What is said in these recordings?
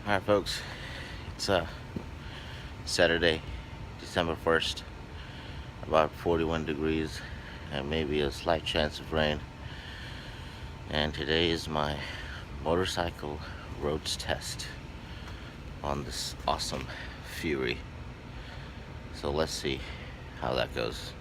Alright folks, it's Saturday, December 1st, about 41 degrees and maybe a slight chance of rain. And today is my motorcycle roads test on this awesome Fury. So let's see how that goes.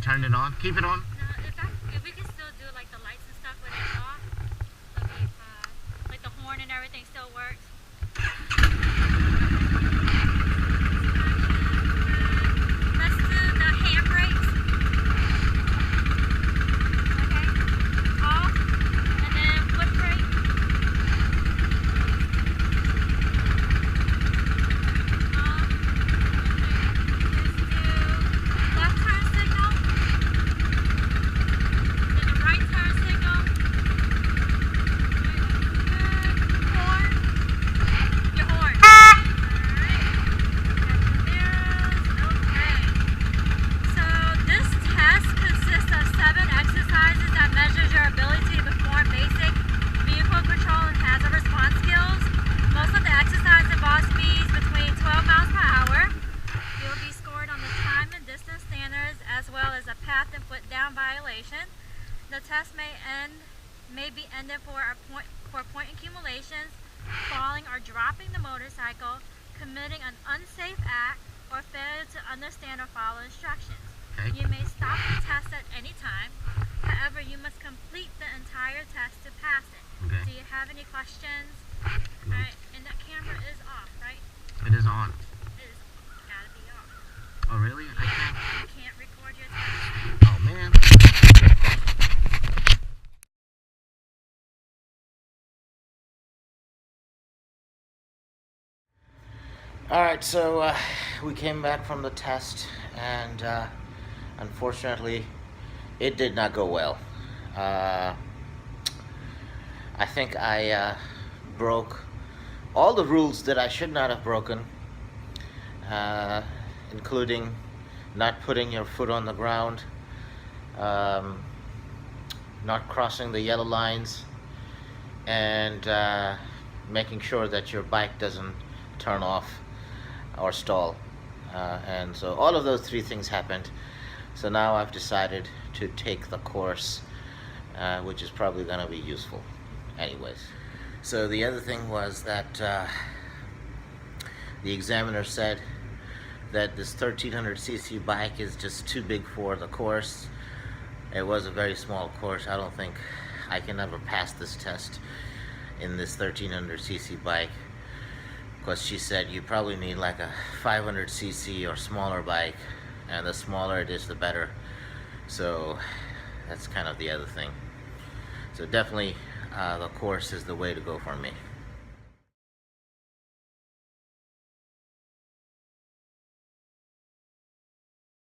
Turn it on. Keep it on. No, if we can still do like the lights and stuff when it's off, like the horn and everything still works. Let's do the handbrakes. Okay. Off, and then foot brake. Off. Okay. Let's do left turn signal. The test may be ended for point accumulations, falling or dropping the motorcycle, committing an unsafe act, or failure to understand or follow instructions. Okay. You may stop the test at any time. However, you must complete the entire test to pass it. Okay. Do you have any questions? Alright, and that camera is off, right? It is on. It is gotta be off. Oh really? I can't. You can't record your test. Oh man. Alright, so we came back from the test and unfortunately it did not go well. I think I broke all the rules that I should not have broken, including not putting your foot on the ground, not crossing the yellow lines, and making sure that your bike doesn't turn off or stall. And so all of those three things happened. So now I've decided to take the course, which is probably going to be useful anyways. So the other thing was that the examiner said that this 1300cc bike is just too big for the course. It was a very small course. I don't think I can ever pass this test in this 1300cc bike, because she said you probably need like a 500cc or smaller bike, and the smaller it is the better. So that's kind of the other thing. So definitely the course is the way to go for me.